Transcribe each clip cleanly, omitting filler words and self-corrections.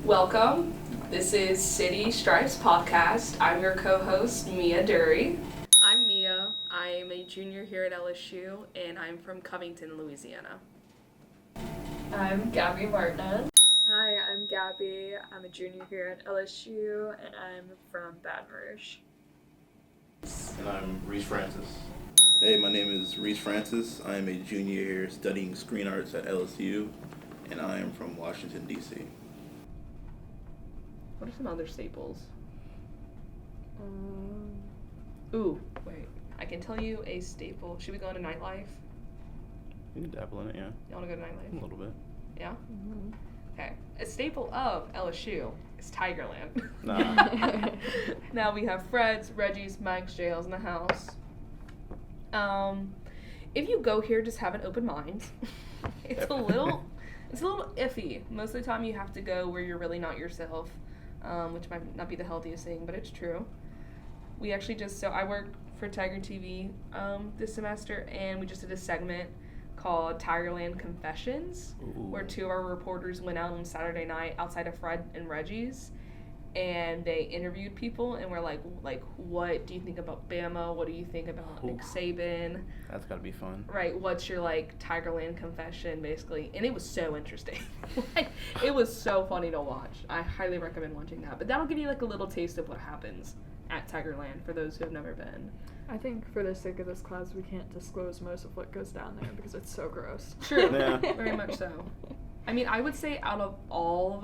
Welcome. This is City Stripes Podcast. I'm your co-host, Mia Dury. I'm Mia. I am a junior here at LSU, and I'm from Covington, Louisiana. I'm Gabby Martinez. Hi, I'm Gabby. I'm a junior here at LSU, and I'm from Baton Rouge. And I'm Reese Francis. Hey, my name is Reese Francis. I am a junior here studying screen arts at LSU, and I am from Washington, D.C. What are some other staples? Ooh, wait. I can tell you a staple. Should we go into nightlife? You can dabble in it, yeah. You want to go to nightlife? A little bit. Yeah? Mm-hmm. Okay. A staple of LSU is Tigerland. Nah. Now we have Fred's, Reggie's, Mike's, JL's in the house. If you go here, just have an open mind. It's a little iffy. Most of the time you have to go where you're really not yourself, which might not be the healthiest thing, but it's true. We actually I work for Tiger TV this semester, and we just did a segment called Tigerland Confessions, where two of our reporters went out on Saturday night outside of Fred and Reggie's, and they interviewed people, and we're like, what do you think about Bama? What do you think about Nick Saban? That's gotta be fun. Right, what's your, Tigerland confession, basically? And it was so interesting. It was so funny to watch. I highly recommend watching that. But that'll give you, a little taste of what happens at Tigerland for those who have never been. I think for the sake of this class, we can't disclose most of what goes down there because it's so gross. True. Yeah. Very much so. I mean, I would say out of all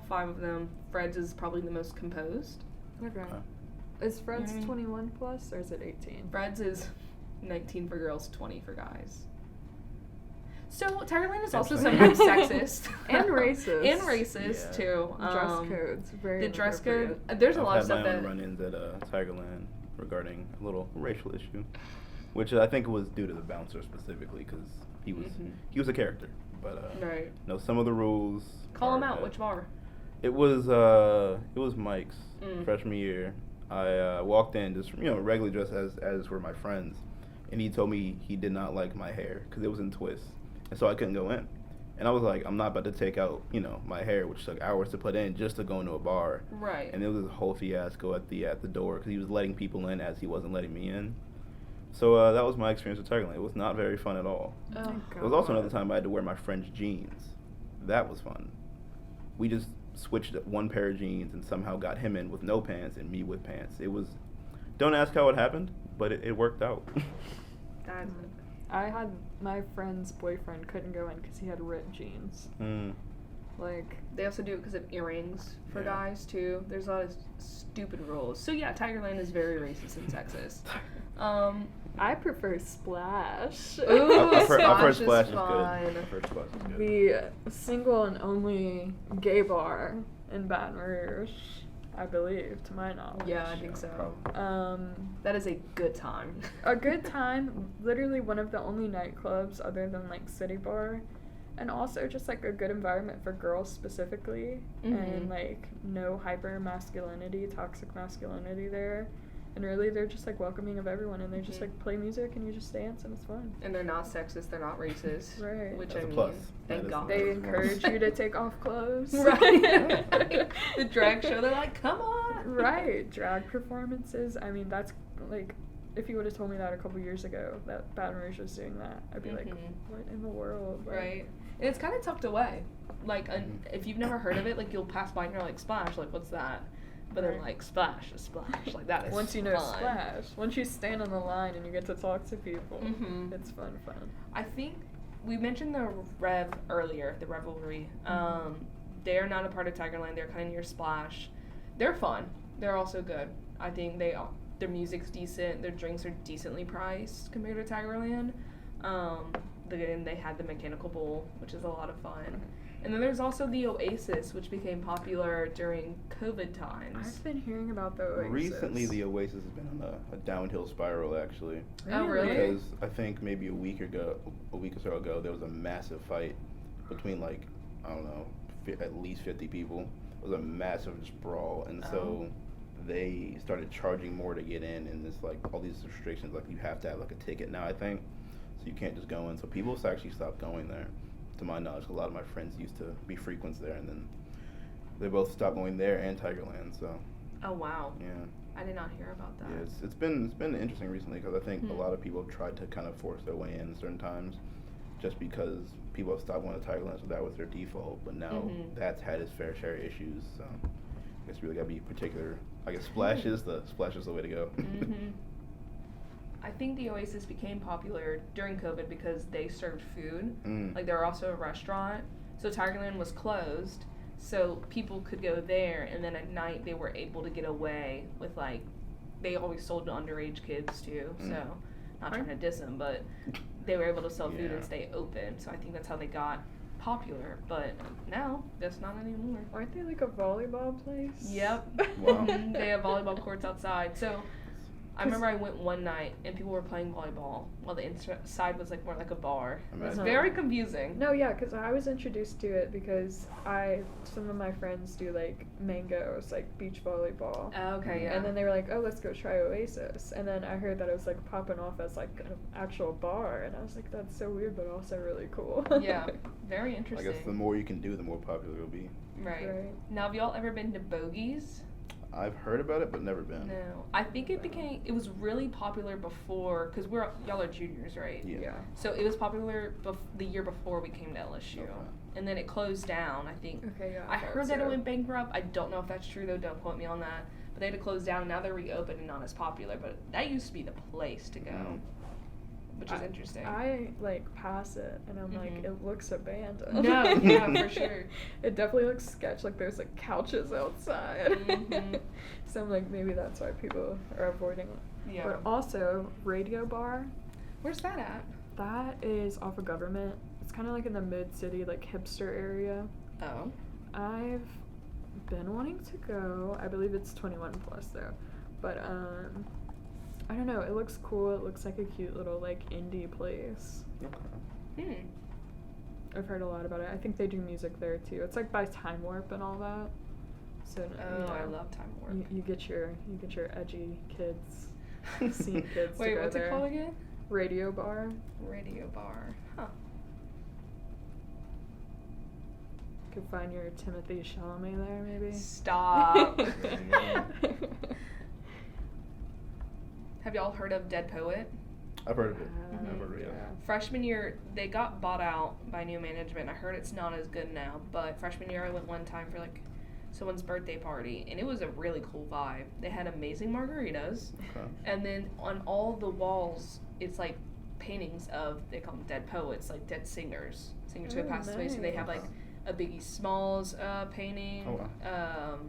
5 of them, Fred's is probably the most composed. Okay. Is Fred's You know what I mean? 21 plus or is it 18? Fred's is 19 for girls, 20 for guys. So Tigerland is also Interesting. sometimes sexist. And racist. And racist, Yeah. too. Dress codes. Very The dress code. inappropriate. There's a I've lot of had stuff my own that... run-ins at Tigerland regarding a little racial issue, which I think was due to the bouncer specifically because he was a character. But Right. no, some of the rules. Call him are out. that- Which bar? It was Mike's freshman year. I walked in just regularly dressed as were my friends, and he told me he did not like my hair because it was in twists, and so I couldn't go in. And I was like, I'm not about to take out my hair, which took hours to put in just to go into a bar. Right. And it was a whole fiasco at the door because he was letting people in as he wasn't letting me in. So that was my experience with Tigerland. It was not very fun at all. Oh, God. It was also another time I had to wear my friend's jeans. That was fun. We just switched one pair of jeans and somehow got him in with no pants and me with pants. It was, don't ask how it happened, but it worked out. That, I had my friend's boyfriend couldn't go in because he had ripped jeans. they also do it because of earrings for Yeah. guys, too. There's a lot of stupid rules. So, yeah, Tigerland is very racist and sexist. I prefer Splash. Ooh, I've heard Splash is Splash is fun. good. I've heard Splash is good. The single and only gay bar in Baton Rouge, I believe, to my knowledge. Yeah, I think so. Probably. That is a good time. A good time, literally one of the only nightclubs other than City Bar, and also just a good environment for girls specifically, and no hyper masculinity, toxic masculinity there. And really, they're just welcoming of everyone, and they just play music, and you just dance, and it's fun. And they're not sexist, they're not racist. Right. Which That's I a mean, plus. thank That is God. a They plus. encourage you to take off clothes. Right. The drag show, they're like, come on. Right. Drag performances. I mean, that's if you would have told me that a couple years ago, that Baton Rouge was doing that, I'd be like, what in the world? Right. And it's kind of tucked away. If you've never heard of it, you'll pass by and you're like, Splash, what's that? But then, Splash is Splash. That is Once you know fun. Splash, once you stand on the line and you get to talk to people, it's fun. I think we mentioned the Rev earlier, the Revelry. They are not a part of Tigerland. They're kind of near Splash. They're fun. They're also good. I think their music's decent. Their drinks are decently priced compared to Tigerland. They had the Mechanical Bull, which is a lot of fun. And then there's also the Oasis, which became popular during COVID times. I've been hearing about the Oasis. Recently, the Oasis has been on a downhill spiral, actually. Oh, really? Because I think maybe a week or so ago, there was a massive fight between at least 50 people. It was a massive just brawl, and so they started charging more to get in, and it's all these restrictions, you have to have a ticket now, I think, so you can't just go in. So people actually stopped going there. to my knowledge, a lot of my friends used to be frequents there, and then they both stopped going there and Tigerland. So Oh wow. yeah, I did not hear about that. yeah, it's been interesting recently because I think a Hmm. lot of people have tried to kind of force their way in certain times, just because people have stopped going to Tigerland, so that was their default. But now Mhm. that's had its fair share of issues. So I guess we really gotta be particular. I guess Splash is the way to go. Mhm. I think the Oasis became popular during COVID because they served food. Mm. Like they were also a restaurant. So Tigerland was closed, so people could go there, and then at night they were able to get away with like, they always sold to underage kids too. Mm. So not trying to diss them, but they were able to sell food Yeah. and stay open. So I think that's how they got popular. But now that's not anymore. Aren't they like a volleyball place? Yep. Wow. Mhm. They have volleyball courts outside. So I remember I went one night and people were playing volleyball while the inside was like more like a bar. It was Imagine. very confusing. No, yeah, because I was introduced to it because some of my friends do like Mango's, like beach volleyball. Okay, yeah. And then they were like, oh, let's go try Oasis. And then I heard that it was like popping off as like an actual bar. And I was like, that's so weird, but also really cool. Yeah, very I interesting. guess the more you can do, the more popular it'll be. Right. Right. Now, have y'all ever been to Bogies? I've heard about it, but never been. No. I think it was really popular before, because y'all are juniors, right? Yeah. Yeah. So it was popular the year before we came to LSU. Okay. And then it closed down, I think. Okay, yeah. I heard that it so. went bankrupt. I don't know if that's true though. Don't quote me on that. But they had to close down. And now they're reopened and not as popular. But that used to be the place to go, Mm. which is interesting. I like pass it and I'm like, Mhm. it looks abandoned. No, yeah, for sure. It definitely looks sketch. Like there's like couches outside. Mhm. So I'm like, maybe that's why people are avoiding it. Yeah. But also, Radio Bar, Where's that at? that is off of Government. It's kind of like in the mid-city, like hipster area. Oh. I've been wanting to go. I believe it's 21 plus though. But I don't know. It looks cool. It looks like a cute little like indie place. Okay. I've heard a lot about it. I think they do music there too. It's like by Time Warp and all that. So Oh, you know, I love Time Warp. You get your edgy kids, scene kids Wait, to go what's there. it called again? Radio Bar. Radio Bar. Huh. Could find your Timothy Chalamet there, maybe. Stop. Have y'all heard of Dead Poet? I've heard of it. Mhm. I've heard of it. Yeah. Freshman year, they got bought out by new management. I heard it's not as good now, but freshman year I went one time for like someone's birthday party, and it was a really cool vibe. They had amazing margaritas, Okay. and then on all the walls, it's like paintings of, they call them dead poets, like dead singers who have Oh, passed away. So they have like a Biggie Smalls painting. Oh, wow.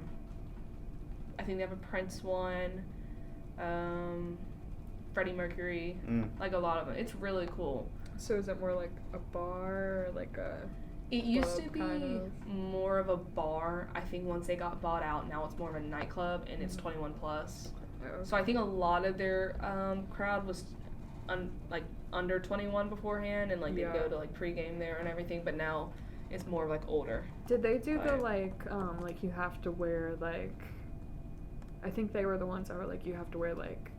I think they have a Prince one. Freddie Mercury, Mm. like a lot of them. It's really cool. So is it more like a bar or like a It used to club be kind of? more of a bar. I think once they got bought out, now it's more of a nightclub, and it's Mhm. 21 plus. Oh, So I think a lot of their crowd was like under 21 beforehand, and like they'd Yeah. go to like pregame there and everything. But now it's more like older. Did they do the Right. like you have to wear like I think they were the ones that were like you have to wear like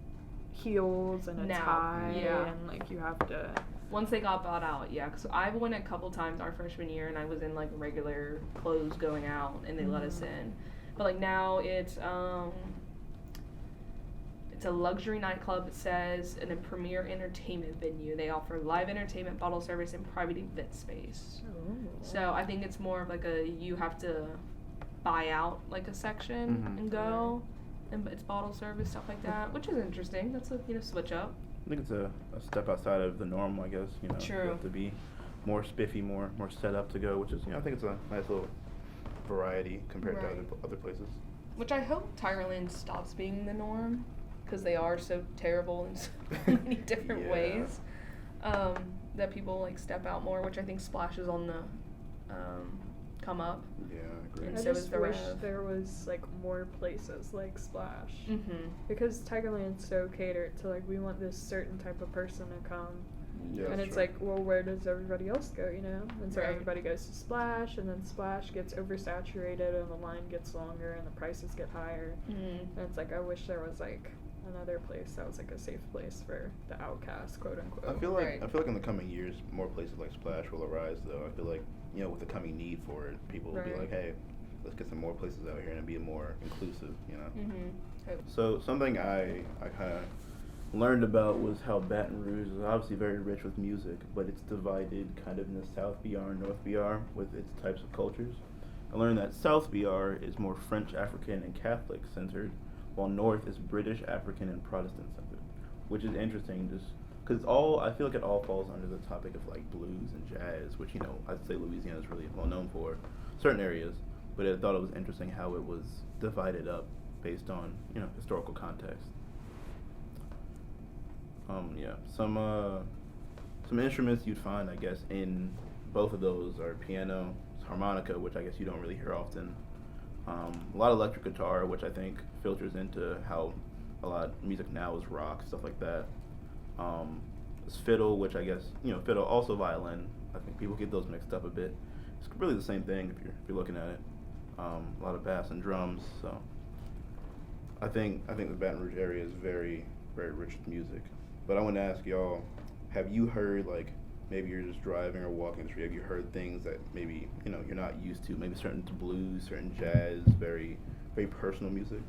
heels and a Now, tie yeah. and like you have to Once they got bought out, yeah. Because I went a couple times our freshman year, and I was in like regular clothes going out, and they let us Mhm. in. But like now it's a luxury nightclub. It says, and a premier entertainment venue. They offer live entertainment, bottle service, and private event space. So I think it's more of like you have to buy out like a section Mhm. and go, and it's bottle service, stuff like that, which is interesting. That's a switch up. I think it's a step outside of the norm, I guess. You know, True. You have to be more spiffy, more set up to go, which is, I think it's a nice little variety compared Right. to other places. Which I hope Tigerland stops being the norm, because they are so terrible in so many different Yeah. ways. That people like step out more, which I think Splash is on the come up. Yeah, I agree. And I so is just the wish Rev. there was like more places like Splash. Mm-hmm. Because Tigerland's so catered to like we want this certain type of person to come. Yeah, and that's it's true. like, well, where does everybody else go, you know? And so Right. everybody goes to Splash, and then Splash gets oversaturated, and the line gets longer, and the prices get higher. Mm-hmm. And it's like, I wish there was like another place that was like a safe place for the outcast, quote unquote. I feel like in the coming years, more places like Splash will arise. Though I feel like with the coming need for it, people will be Right. like, hey, let's get some more places out here and be more inclusive. Mm-hmm. So something I kind of learned about was how Baton Rouge is obviously very rich with music, but it's divided kind of into South BR and North BR with its types of cultures. I learned that South BR is more French, African, and Catholic centered, while North is British, African, and Protestant centered, which is interesting just because I feel like it all falls under the topic of like blues and jazz, which I'd say Louisiana is really well known for certain areas, but I thought it was interesting how it was divided up based on historical context. Some instruments you'd find, I guess, in both of those are piano, harmonica, which I guess you don't really hear often. A lot of electric guitar, which I think filters into how a lot of music now is rock, stuff like that. There's fiddle, which I guess fiddle, also violin. I think people get those mixed up a bit. It's really the same thing if you're looking at it. A lot of bass and drums. So I think the Baton Rouge area is very, very rich with music. But I want to ask y'all, have you heard, like, maybe you're just driving or walking the street, have you heard things that maybe, you're not used to, maybe certain blues, certain jazz, very, very personal music?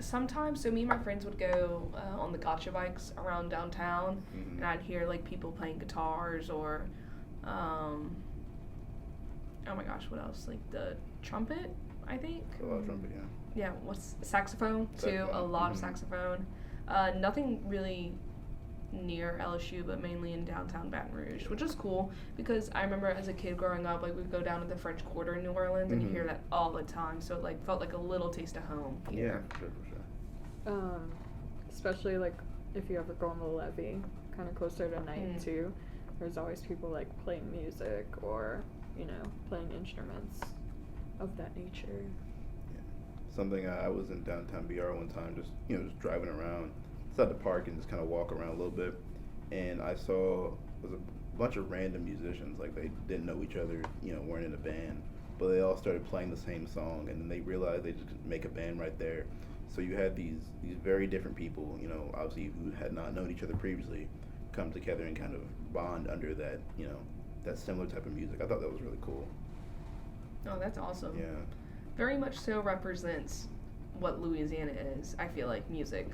Sometimes, so me and my friends would go on the gotcha bikes around downtown, Mm-hmm. and I'd hear, like, people playing guitars or, oh my gosh, what else? Like, the trumpet, I think? A lot of trumpet, yeah. Yeah, what's saxophone too? A lot of Mhm. saxophone. Nothing really near LSU, but mainly in downtown Baton Rouge, which is cool because I remember as a kid growing up, like we'd go down to the French Quarter in New Orleans and you hear Mhm. that all the time. So it like felt like a little taste of home here. Yeah, for sure. Especially like if you ever go on the levee, kind of closer to night Mm. too. There's always people like playing music or playing instruments of that nature. Something I was in downtown BR one time, just driving around, just at the park and just kind of walk around a little bit, and I saw was a bunch of random musicians, like they didn't know each other, weren't in a band, but they all started playing the same song, and then they realized they just could make a band right there. So you had these very different people, obviously who had not known each other previously, come together and kind of bond under that, that similar type of music. I thought that was really cool. Oh, that's awesome. Yeah. Very much so represents what Louisiana is. I feel like music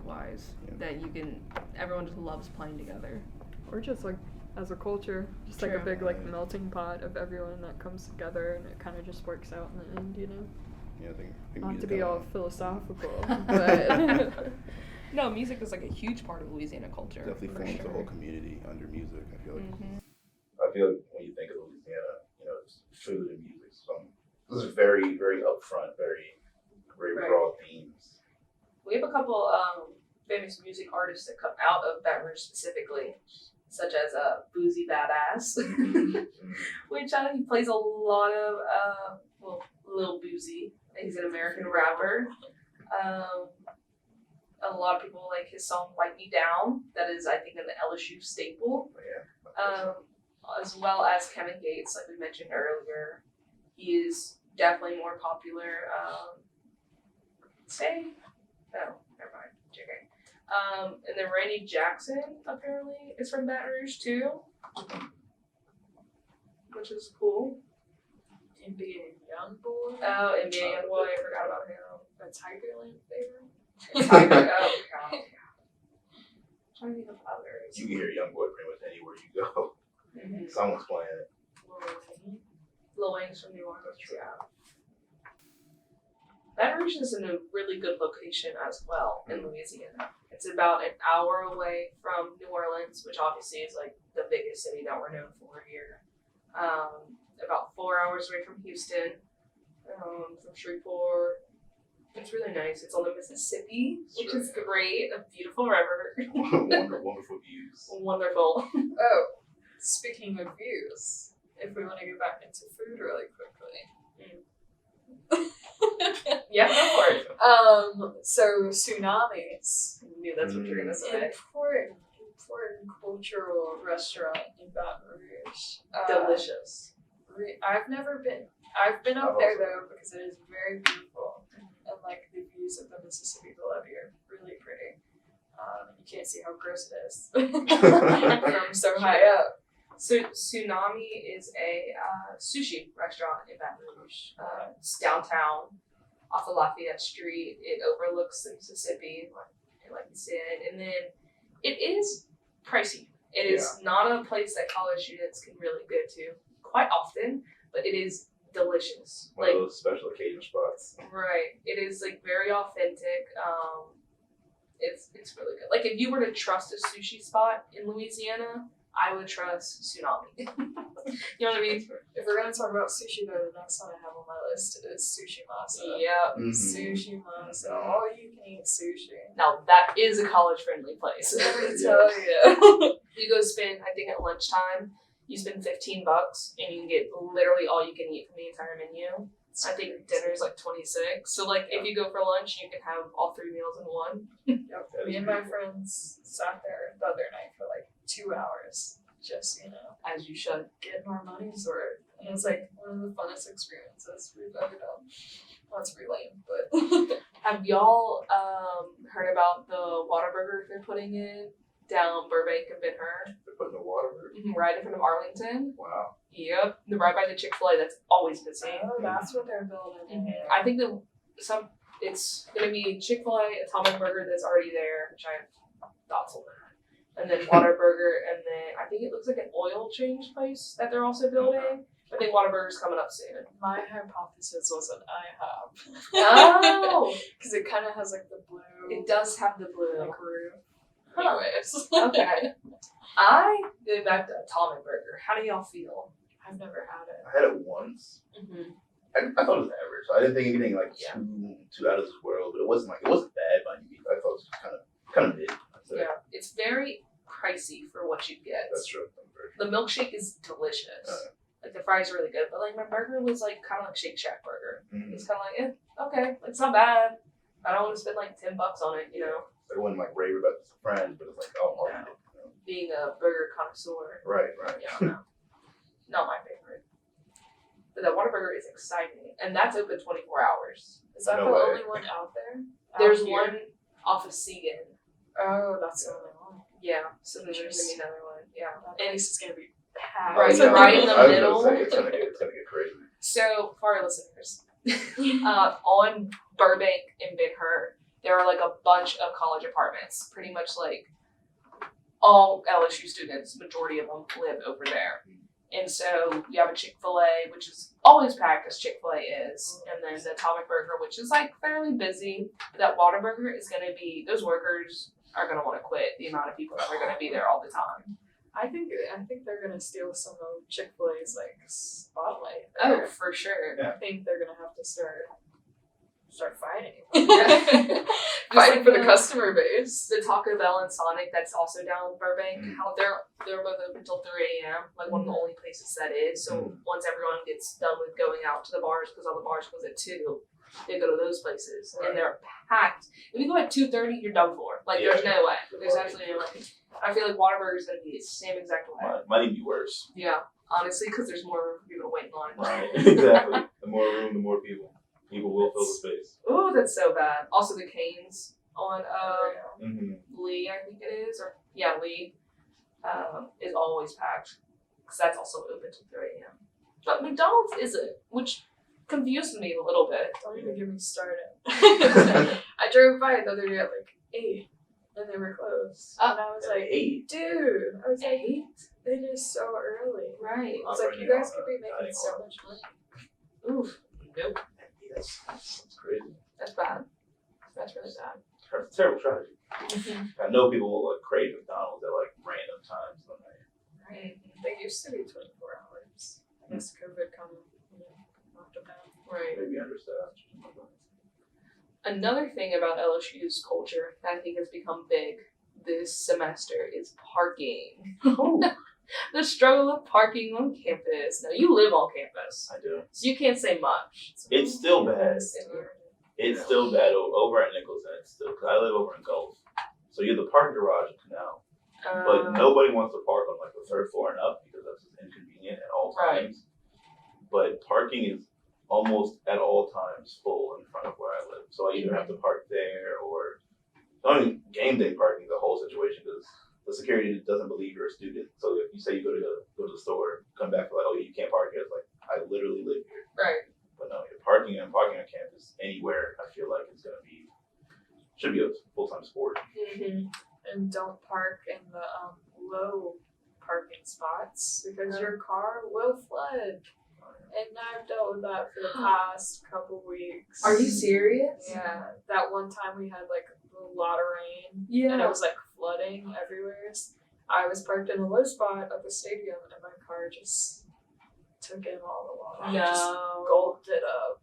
wise, Yeah. that everyone just loves playing together. Or just like as a culture, just like a True. big like Right. melting pot of everyone that comes together and it kind of just works out in the end, Yeah, I think Not to music be kinda- all philosophical, but No, music is like a huge part of Louisiana culture. definitely for forms sure. the whole community under music. I feel like. Mhm. I feel like when you think of Louisiana, it's food and music. So this is very, very upfront, very, very Right. broad themes. We have a couple famous music artists that come out of Baton Rouge specifically, such as Boozy Badass, which he plays a lot of, Lil Boozy. He's an American rapper. A lot of people like his song "Wipe Me Down." That is, I think, an LSU staple. But yeah. As well as Kevin Gates, like we mentioned earlier. He is definitely more popular. Never mind. JK. And then Randy Jackson apparently is from Baton Rouge too, which is cool. NBA Youngboy. Oh, and NBA Youngboy, I forgot about him. A Tigerland favorite. And Tiger. Oh god. I'm trying to think of others. You can hear YoungBoy pretty much anywhere you go. Mhm. Someone's playing it. Lil Wayne's from New Orleans, yeah. Baton Rouge is in a really good location as well in Louisiana. It's about an hour away from New Orleans, which obviously is like the biggest city that we're known for here. About 4 hours away from Houston, from Shreveport. It's really nice. It's on the Mississippi, which is great. A beautiful river. Wonderful views. Wonderful. Oh, speaking of views, if we want to get back into food really quickly. Yeah, go for it. So tsunamis. I knew that's what you were gonna say. Important cultural restaurant in Baton Rouge. Delicious. I've never been. I've been up there though because it is very beautiful. and like the views of the Mississippi Levee are really pretty. You can't see how gross it is from so high up. So Tsunami is a sushi restaurant in Baton Rouge. It's downtown, off of Lafayette Street. It overlooks the Mississippi, like you said, and then it is pricey. It is not a place that college students can really go to quite often, but it is delicious. One of those special occasion spots. Right. It is like very authentic. It's really good. Like if you were to trust a sushi spot in Louisiana, I would trust Tsunami. You know what I mean? If we're gonna talk about sushi, though, the next one I have on my list is Sushi Masa. Yeah. Sushi Masa, all you can eat sushi. Now that is a college friendly place. Let me tell you. You go spend, I think at lunchtime, you spend $15 and you can get literally all you can eat from the entire menu. I think dinner is like $26. So like if you go for lunch, you can have all 3 meals in one. Yep. Me and my friends sat there the other night for like 2 hours, just As you should. getting our money's worth. And it was like one of the funnest experiences we've ever done. Well, it's really lame, but Have y'all heard about the Whataburger they're putting in down Burbank and Ben Hur? They're putting the water there. Right in front of Arlington. Wow. Yep. Right by the Chick-fil-A that's always busy. oh, that's what they're building. I think it's gonna be Chick-fil-A, Atomic Burger that's already there, which I have thoughts on that. And then Whataburger, and then I think it looks like an oil change place that they're also building. I think Whataburger's coming up soon. My hypothesis was an IHOP. Oh! Because it kind of has like the blue It does have the blue. like roof. Huh. Anyways. Okay. I go back to Atomic Burger. How do y'all feel? I've never had it. I had it once. Mm-hmm. I thought it was average. I didn't think anything like Yeah. too out of this world, but it wasn't bad by any means. I thought it was kind of mid. So Yeah. It's very pricey for what you get. that's true. The milkshake is delicious. Like the fries are really good, but like my burger was like kind of like Shake Shack burger. Mm-hmm. It's kind of like, okay, it's not bad. I don't want to spend like $10 on it, you know. I wouldn't like rave about this to friends, but it's like, oh, I'll eat it, you know? Being a burger connoisseur, Right. yeah, no, not my favorite. But that Whataburger is exciting, and that's open 24 hours. Is that No the way. only one out there? There's Out here? one off of Seagan. Oh, that's the only one. Yeah, so then there's gonna be another one. Yeah, That and place is gonna be packed. Right, yeah, right in the I was middle. gonna say, it's gonna get crazy. so for our listeners, on Burbank and Ben Hur, there are like a bunch of college apartments. Pretty much like all LSU students, majority of them live over there. And so you have a Chick-fil-A, which is always packed as Chick-fil-A is, and then the Atomic Burger, which is like fairly busy. But that Whataburger is gonna be, those workers are gonna want to quit the amount of people that are gonna be there all the time. I think they're gonna steal some of Chick-fil-A's like spotlight. Oh, there. for sure. I think they're gonna have to start fighting. Yeah. Fighting Just for like the customer base. The Taco Bell and Sonic that's also down in Burbank, Mm. how they're both open until 3 a.m. Like one of the only places that is. So once everyone gets done with going out to the bars, because all the bars close at 2, they go to those places Right. and they're packed. If you go at 2:30, you're done for. Like there's no way. There's absolutely no way. I feel like Whataburger is gonna be the same exact way. Might even be worse. Yeah, honestly, because there's more room for people to wait in line. Right. Exactly. The more room, the more people. People will fill the space. Ooh, that's so bad. Also, the Canes on Mm-hmm. Lee, I think it is, or yeah, Lee, is always packed because that's also open till 3 a.m. But McDonald's isn't, which confused me a little bit. Don't even get me started. I drove by it the other day at like 8 and they were closed. And I was like, 8. dude, I was like, 8? it is so early. Right. I was like, you guys could be making so much money. Oof. Nope. That's crazy. That's bad. That's really bad. It's a terrible tragedy. I know people will like crave McDonald's at like random times of the night. Right. They used to be 24 hours. I guess COVID kind of knocked them down. Right. Maybe understaffed. Another thing about LSU's culture that I think has become big this semester is parking. The struggle of parking on campus. Now, you live on campus, I do. so you can't say much. It's still bad. Yeah. It's still bad over at Nicholson. It's still, cause I live over in Gulf. So you have the parking garage in Canal. But nobody wants to park on like the 3rd floor and up because that's just inconvenient at all Right. times. But parking is almost at all times full in front of where I live. So I either have to park there or I mean, game day parking is a whole situation because the security doesn't believe you're a student. So if you say you go to the store, come back like, oh, you can't park here. It's like, I literally live here. Right. But no, you're parking on campus anywhere. I feel like it's should be a full-time sport. Mm-hmm. And don't park in the low parking spots because your car will flood. And I've dealt with that for the past couple weeks. Are you serious? Yeah. That one time we had like a lot of rain. Yeah. And it was like flooding everywhere. I was parked in a low spot at the stadium and my car just took in all the water. Just No. gulped it up.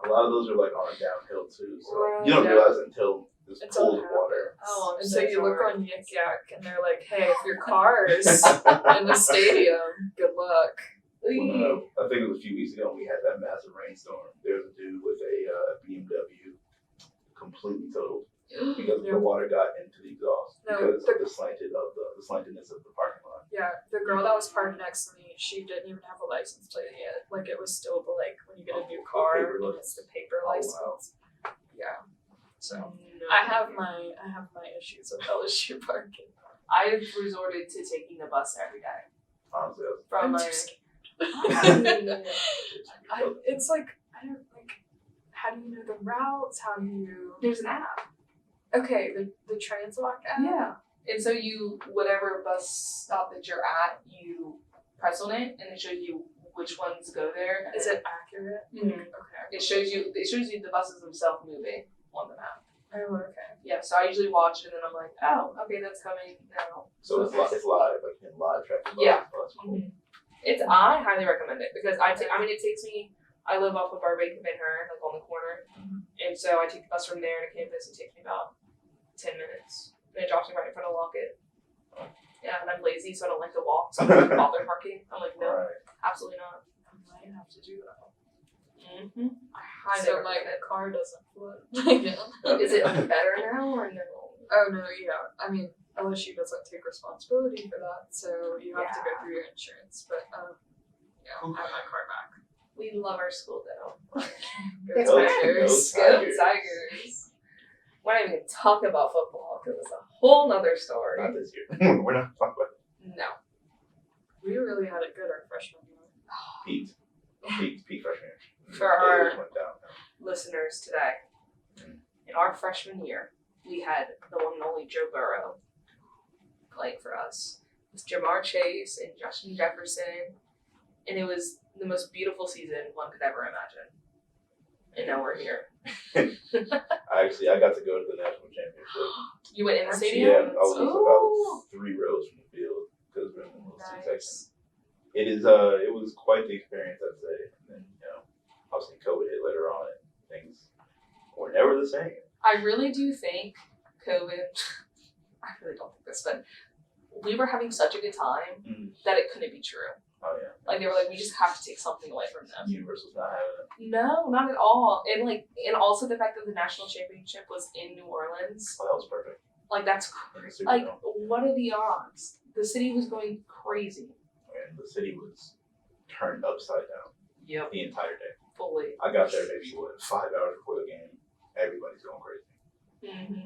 A lot of those are like on a downhill too. So Right. you don't Yeah. realize it until there's It's pools all of water. Oh, I'm And so so you look sorry. on Yik Yak and they're like, hey, if your car is in the stadium, good luck. I think it was a few weeks ago when we had that massive rainstorm. There was a dude with a BMW completely totaled because the water got into the exhaust No, because of the slantedness of the parking lot. Yeah, the girl that was parked next to me, she didn't even have a license plate yet. Like, it was still the, like, when you get a new car, paper and it's the paper Oh, wow. license. Yeah. So, No. I have my issues with LSU parking. I've resorted to taking the bus every day Honestly, that's from I'm my. too scared. It's like, I don't, like, how do you know the routes? How do you... There's an app. Okay, the Transwalk app? Yeah. And so you, whatever bus stop that you're at, you press on it, and it shows you which ones go there. And Is then it accurate? Mhm. Okay. It shows you the buses themselves moving on the map. Oh, okay. Yeah. So I usually watch it, and then I'm like, oh, okay, that's coming now. so it's live, like in live traffic. Yeah. Oh, that's cool. I highly recommend it because it takes me. I live off of Burbank and Benhur, like on the corner, and so I take the bus from there to campus. It takes me about 10 minutes, and it drops me right in front of Lockett. Yeah, and I'm lazy, so I don't like to walk. So I'm like, bother parking. I'm like, no, Right. absolutely not. I might have to do that. Mm-hmm. I highly So my recommend car doesn't flood. it. Is it better now or no? Oh no, yeah. I mean, LSU doesn't take responsibility for that, so you have to go through your insurance. But yeah, I have my car back. We love our school though. Go It's Go Tigers. Go Tigers. We're not even gonna talk about football because it's a whole nother story. Not this year. We're not talking about No. We really had it good our freshman year. Pete freshman year. For Yeah, our- it just went down. Listeners today, in our freshman year, we had the one and only Joe Burrow playing for us. It was Jamar Chase and Justin Jefferson, and it was the most beautiful season one could ever imagine. And now we're here. I got to go to the national championship. You went in the Yeah, stadium? I was just Ooh. about 3 rows from the field because we're in the little seat section. Nice. It was quite the experience, I'd say. And then, obviously COVID hit later on and things were never the same. I really do think COVID, I really don't think this, but we were having such a good time Mhm. that it couldn't be true. Oh yeah. Like they were like, we just have to take something away from them. Universal's not having it. No, not at all. And also the fact that the national championship was in New Orleans, Oh, that was perfect. like that's In the crazy. Like, Superdome. what are the odds? The city was going crazy. And the city was turned upside down Yep. the entire day. Fully. I got there maybe 5 hours before the game. Everybody's going crazy.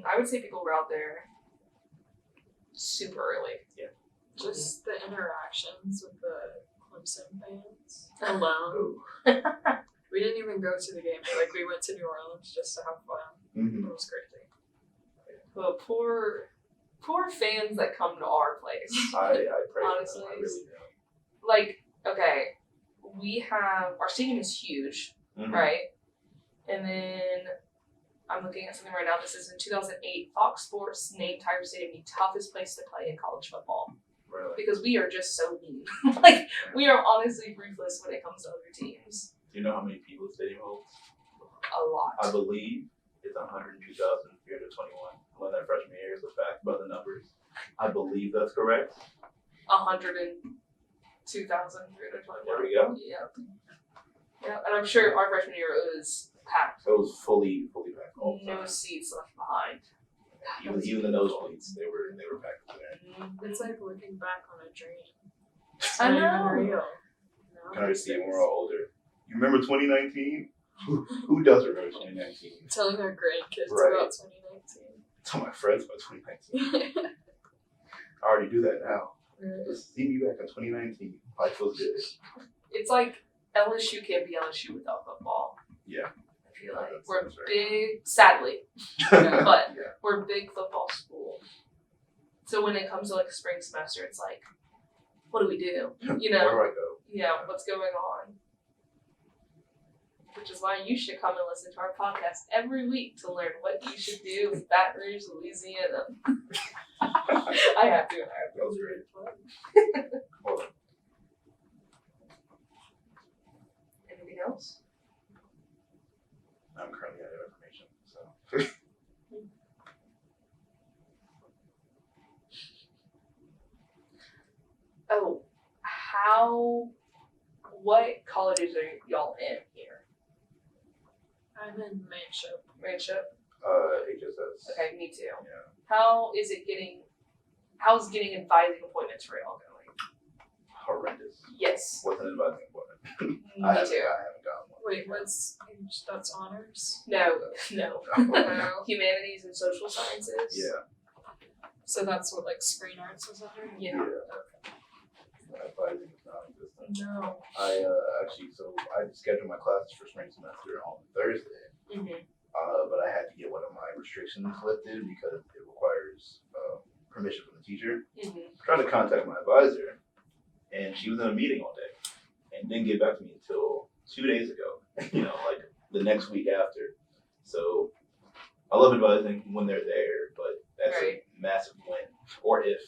I would say people were out there super early. Just the interactions with the Clemson fans alone. Ooh. We didn't even go to the game. Like, we went to New Orleans just to have fun. Mm-hmm. It was crazy. But poor fans that come to our place. I pray. Honestly. I really do. Like, okay, our stadium is huge, Mhm. right? And then I'm looking at something right now. This is in 2008. Fox Sports named Tiger Stadium the toughest place to play in college football Really. because we are just so mean. Like, we are honestly ruthless when it comes to other teams. Do you know how many people the stadium holds? A lot. I believe it's 102,321. I learned that freshman year. It's a fact about the numbers. I believe that's correct. 102,321. There we go. Yeah. Yeah, and I'm sure our freshman year it was packed. It was fully packed all the No time. seats left behind. Even the nosebleeds, they were packed in there. It's like looking back on a dream. It's I not know. even real. Can already see when we're all older. You remember 2019? Who does remember 2019? Telling our grandkids Right. about 2019. Tell my friends about 2019. I already do that now. Just see me back in 2019. Life feels good. It's like LSU can't be LSU without football. Yeah. I feel like That's we're right. big, sadly, but Yeah. we're a big football school. So when it comes to like spring semester, it's like, what do we do? You know? Where do I go? Yeah, what's going on? Which is why you should come and listen to our podcast every week to learn what you should do in Baton Rouge, Louisiana. I have to. That was great. Hold on. Anything else? I'm currently out of information, so. Oh, what colleges are y'all in here? I'm in Manship. Manship? HSS. Okay, me too. Yeah. How's getting advising appointments for y'all going? Horrendous. Yes. What's an advising appointment? Me I haven't too. gotten one. Wait, that's honors? No. No. Humanities and social sciences? Yeah. So that's what like screen arts is under? Yeah. Advising is non-existent. No. I scheduled my classes for spring semester on Thursday, Mm-hmm. but I had to get one of my restrictions lifted because it requires permission from the teacher. Mm-hmm. Tried to contact my advisor, and she was in a meeting all day, and didn't get back to me until 2 days ago. Like the next week after. So I love advising when they're there, but that's Right. a massive win. Or if.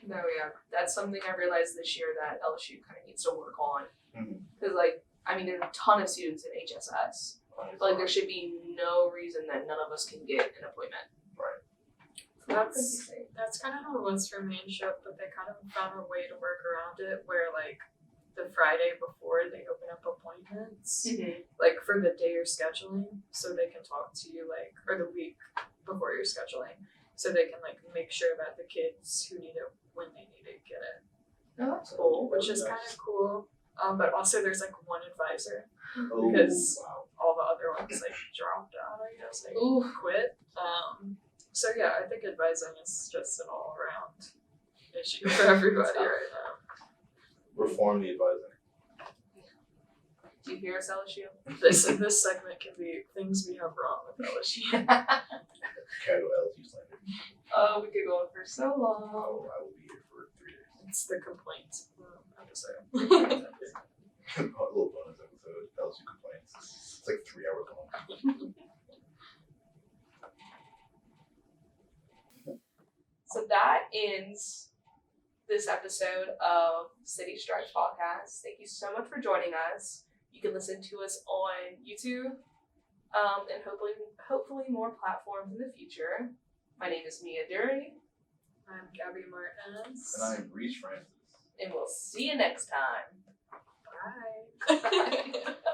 No, yeah. That's something I realized this year that LSU kind of needs to work on. Mhm. Because, there's a ton of students in HSS. Like, there should be no reason that none of us can get an appointment. That's kind of how it was for Manship, but they kind of found a way to work around it where like the Friday before they open up appointments, Mm-hmm. like for the day you're scheduling, so they can talk to you or the week before you're scheduling, so they can like make sure that the kids who need it when they need it get it, Oh, that's cool. which is kind of cool. But also there's like one advisor. Oh, because- wow. All the other ones like dropped out, I guess, like Ooh. quit. So yeah, I think advising is just an all around issue for everybody right now. Reform the advising. Do you hear us, LSU? This segment can be things we have wrong with LSU. Casual LSU slander. Oh, we could go on for so long. Oh, I will be here for 3 days. It's the complaint episode. A little bonus episode. LSU complaints. It's like 3 hours long. So that ends this episode of City Stripes Podcast. Thank you so much for joining us. You can listen to us on YouTube, and hopefully more platforms in the future. My name is Mia Dury, I'm Gabby Martinez. And I'm Reese Francis. and we'll see you next time. Bye.